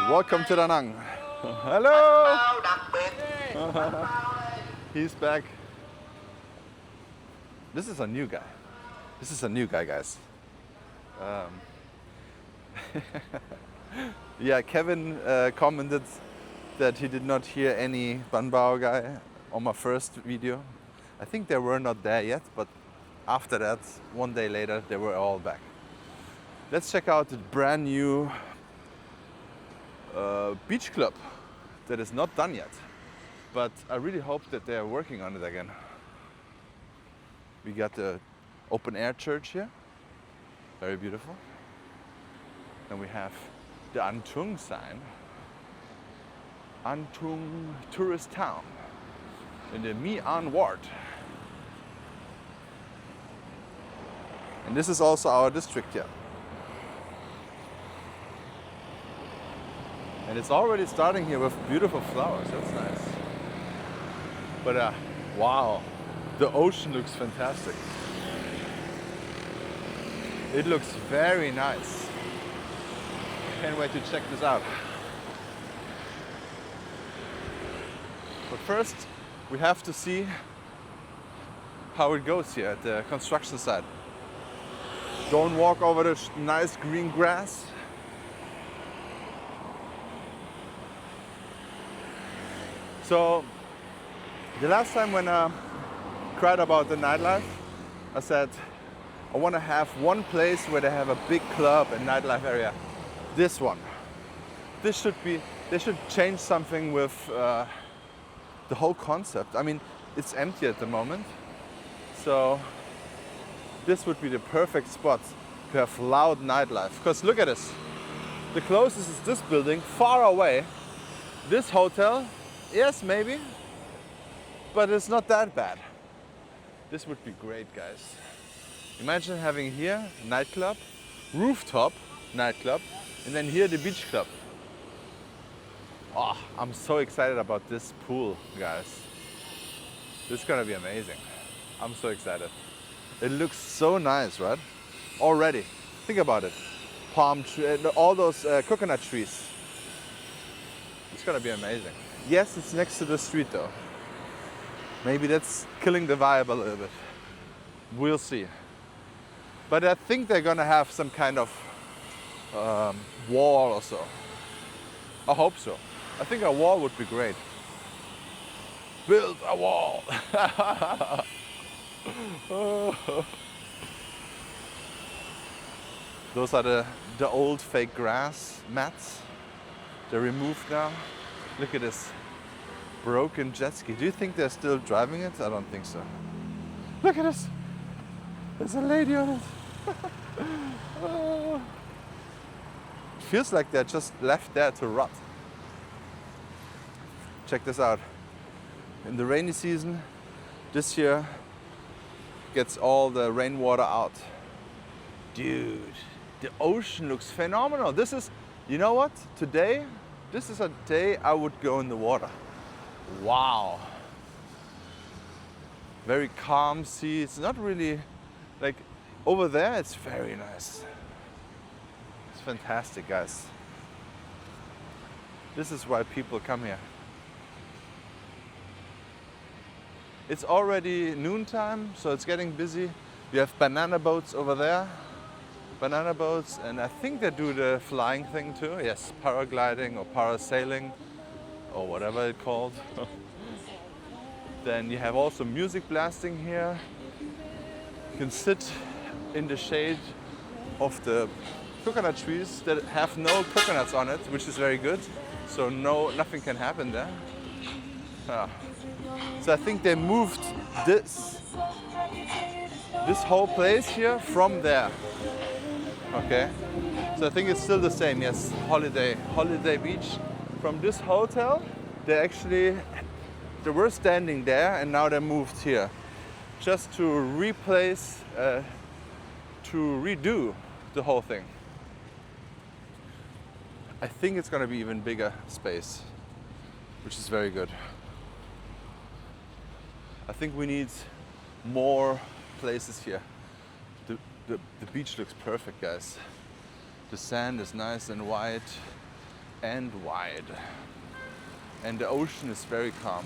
Welcome to Da Nang. Hello! He's back. This is a new guy. This is a new guy, guys. Yeah, Kevin commented that he did not hear any Banbao guy on my first video. I think they were not there yet, but after that, one day later, they were all back. Let's check out the brand new beach club that is not done yet, but I really hope that they are working on it again. We got the open air church here, very beautiful. Then we have the Antung sign, Antung tourist town in the Mi An ward. And this is also our district here. And it's already starting here with beautiful flowers, that's nice. But wow, the ocean looks fantastic. It looks very nice. Can't wait to check this out. But first, we have to see how it goes here at the construction site. Don't walk over the nice green grass. So, the last time when I cried about the nightlife, I said, I want to have one place where they have a big club and nightlife area. This one. They should change something with the whole concept. I mean, it's empty at the moment. So, this would be the perfect spot to have loud nightlife. Because look at this. The closest is this building, far away. This hotel, yes, maybe, but it's not that bad. This would be great, guys. Imagine having here nightclub, rooftop nightclub, and then here the beach club. Oh, I'm so excited about this pool, guys. This is gonna be amazing. I'm so excited. It looks so nice, right? Already. Think about it. Palm tree, all those coconut trees. It's gonna be amazing. Yes, it's next to the street though. Maybe that's killing the vibe a little bit. We'll see. But I think they're gonna have some kind of wall or so. I hope so. I think a wall would be great. Build a wall. Those are the old fake grass mats. They're removed now. Look at this broken jet ski. Do you think they're still driving it? I don't think so. Look at this. There's a lady on it. It feels like they're just left there to rot. Check this out. In the rainy season, this here gets all the rainwater out. Dude, the ocean looks phenomenal. This is, you know what? Today, this is a day I would go in the water. Wow. Very calm sea. It's not really like over there, it's very nice. It's fantastic, guys. This is why people come here. It's already noontime, so it's getting busy. We have banana boats over there. Banana boats, and I think they do the flying thing too. Yes, paragliding or parasailing or whatever it's called. Then you have also music blasting here. You can sit in the shade of the coconut trees that have no coconuts on it, which is very good. So nothing can happen there. So I think they moved this whole place here from there. Okay, so I think it's still the same. Yes, Holiday Beach. From this hotel, they were standing there, and now they moved here, just to redo the whole thing. I think it's going to be even bigger space, which is very good. I think we need more places here. The beach looks perfect, guys. The sand is nice and white. and wide. And the ocean is very calm,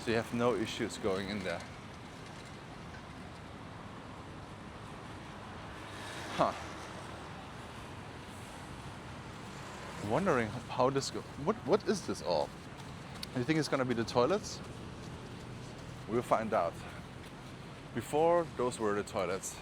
so you have no issues going in there. Huh. I'm wondering how this goes. What is this all? You think it's gonna be the toilets? We'll find out. Before, those were the toilets.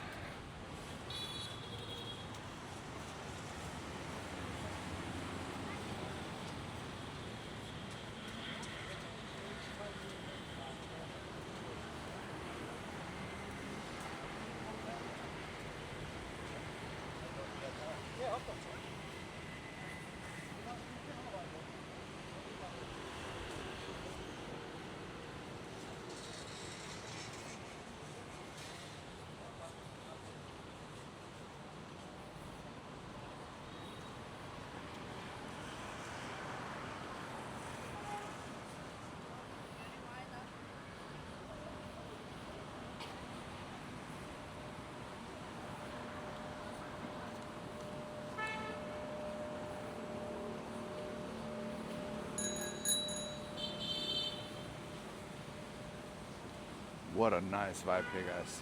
What a nice vibe here, guys.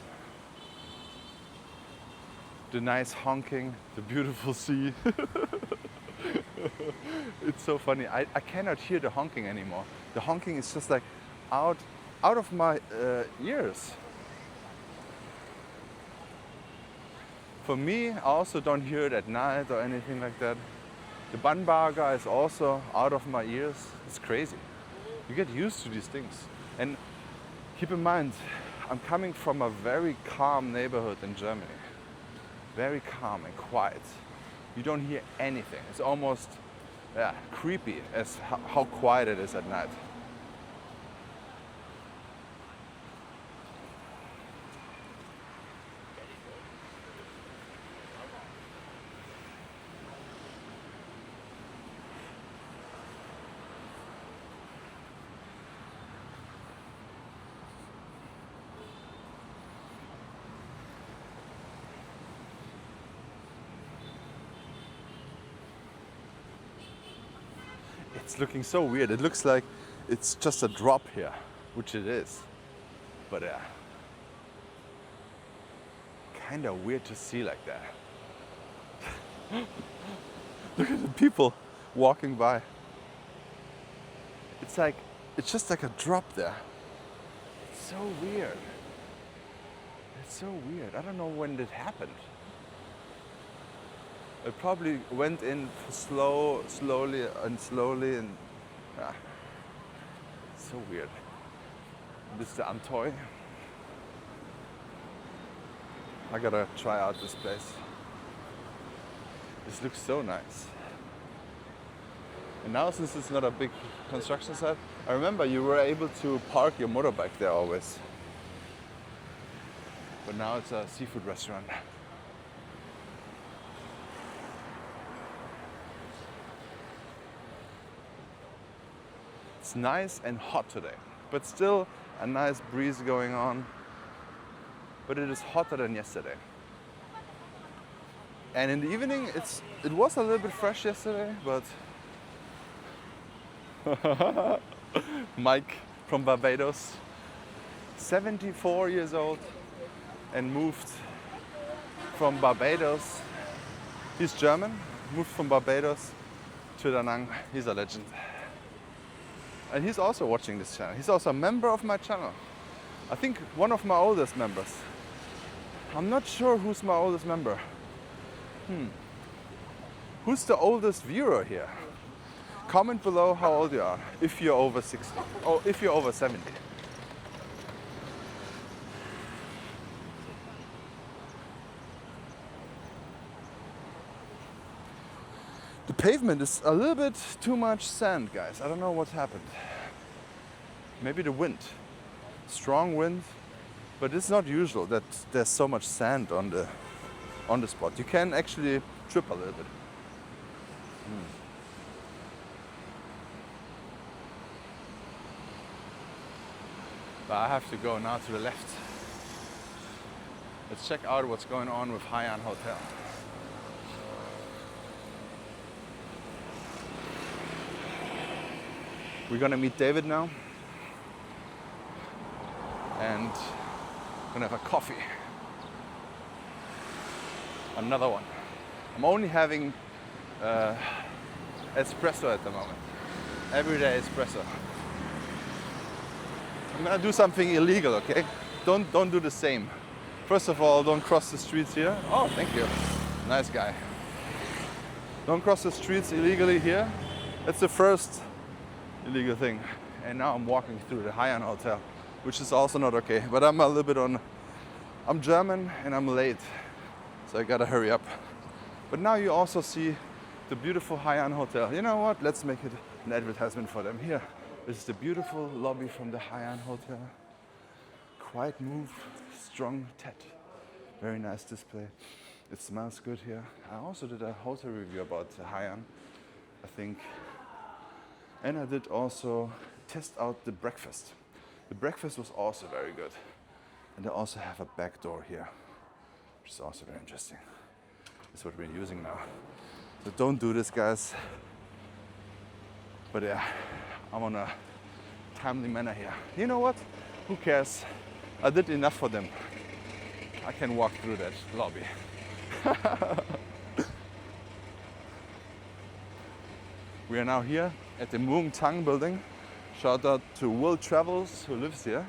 The nice honking, the beautiful sea. It's so funny. I cannot hear the honking anymore. The honking is just like out of my ears. For me, I also don't hear it at night or anything like that. The Banbaga is also out of my ears. It's crazy. You get used to these things. And keep in mind, I'm coming from a very calm neighborhood in Germany. Very calm and quiet. You don't hear anything. It's almost creepy as how quiet it is at night. It's looking so weird. It looks like it's just a drop here, which it is. But kind of weird to see like that. Look at the people walking by. It's just like a drop there. It's so weird. It's so weird. I don't know when it happened. It probably went in slowly, and it's so weird. This is the Amtoy. I gotta try out this place. This looks so nice. And now, since it's not a big construction site, I remember you were able to park your motorbike there always. But now it's a seafood restaurant. It's nice and hot today, but still a nice breeze going on. But it is hotter than yesterday. And in the evening, it was a little bit fresh yesterday, but Mike from Barbados, 74 years old, and moved from Barbados. He's German, moved from Barbados to Da Nang. He's a legend. And he's also watching this channel. He's also a member of my channel. I think one of my oldest members. I'm not sure who's my oldest member. Who's the oldest viewer here? Comment below how old you are, if you're over 60, or if you're over 70. The pavement is a little bit too much sand, guys. I don't know what happened. Maybe the wind. Strong wind, but it's not usual that there's so much sand on the spot. You can actually trip a little bit. But I have to go now to the left. Let's check out what's going on with Haiyan Hotel. We're gonna meet David now and gonna have a coffee. Another one. I'm only having espresso at the moment. Everyday espresso. I'm gonna do something illegal, okay? Don't do the same. First of all, don't cross the streets here. Oh, thank you. Nice guy. Don't cross the streets illegally here. That's the first illegal thing. And now I'm walking through the Haiyan Hotel, which is also not okay. But I'm a little bit on, I'm German and I'm late, so I gotta hurry up. But now you also see the beautiful Haiyan Hotel. You know what? Let's make it an advertisement for them. Here, this is the beautiful lobby from the Haiyan Hotel. Quiet move, strong tet. Very nice display. It smells good here. I also did a hotel review about Haiyan, I think. And I did also test out the breakfast. The breakfast was also very good. And they also have a back door here, which is also very interesting. That's what we're using now. So don't do this, guys. But yeah, I'm on a timely manner here. You know what? Who cares? I did enough for them. I can walk through that lobby. We are now here at the Muang Thang building. Shout out to Will Travels who lives here.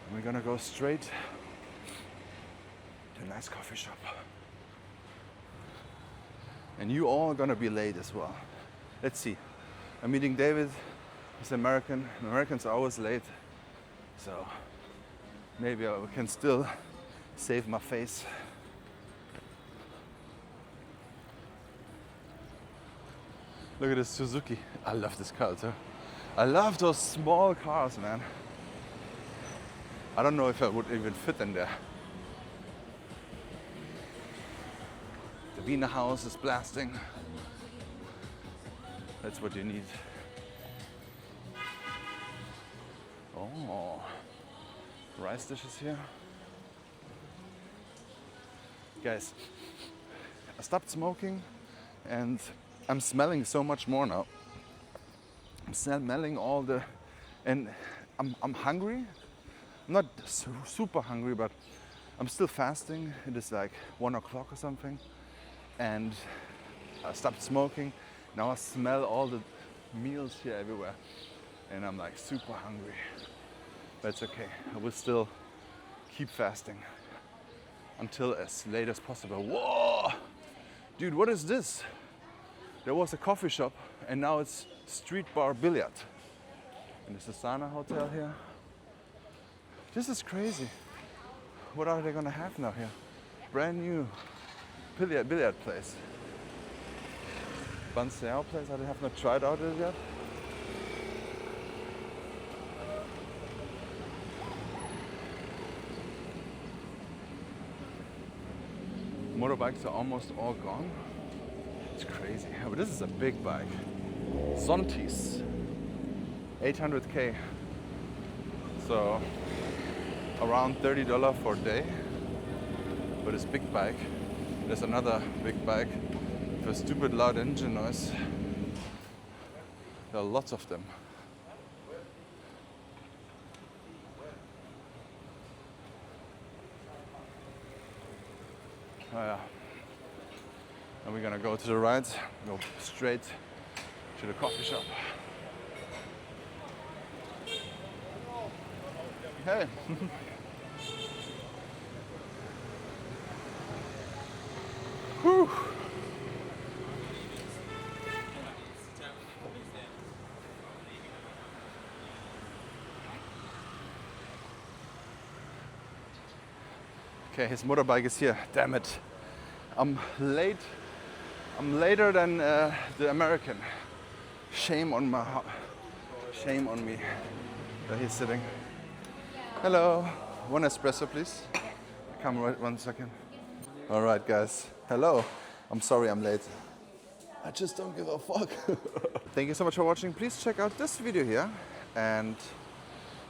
And we're gonna go straight to a nice coffee shop. And you all are gonna be late as well. Let's see. I'm meeting David. He's American. Americans are always late. So maybe I can still save my face. Look at this Suzuki. I love this car too. I love those small cars, man. I don't know if I would even fit in there. The Wiener House is blasting. That's what you need. Oh, rice dishes here. Guys, I stopped smoking and I'm smelling so much more now. I'm smelling all the, and I'm hungry. I'm not super hungry, but I'm still fasting. It is like 1 o'clock or something. And I stopped smoking. Now I smell all the meals here everywhere. And I'm like super hungry. But it's okay. I will still keep fasting until as late as possible. Whoa! Dude, what is this? There was a coffee shop and now it's street bar billiard. And there's a Sana hotel here. This is crazy. What are they gonna have now here? Brand new billiard place. Banseao place, I have not tried out it yet. Motorbikes are almost all gone. It's crazy. But this is a big bike. Zontis. 800k. So around $30 for a day. But it's big bike. There's another big bike with a stupid loud engine noise. There are lots of them. Oh yeah. And we're gonna go to the right, go straight to the coffee shop. Hey. Whew. Okay, his motorbike is here. Damn it. I'm late. I'm later than the American. Shame on me that he's sitting. Hello. One espresso, please. Come right 1 second. All right, guys. Hello. I'm sorry I'm late. I just don't give a fuck. Thank you so much for watching. Please check out this video here and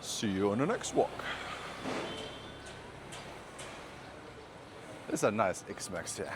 see you on the next walk. It's a nice X-Max here.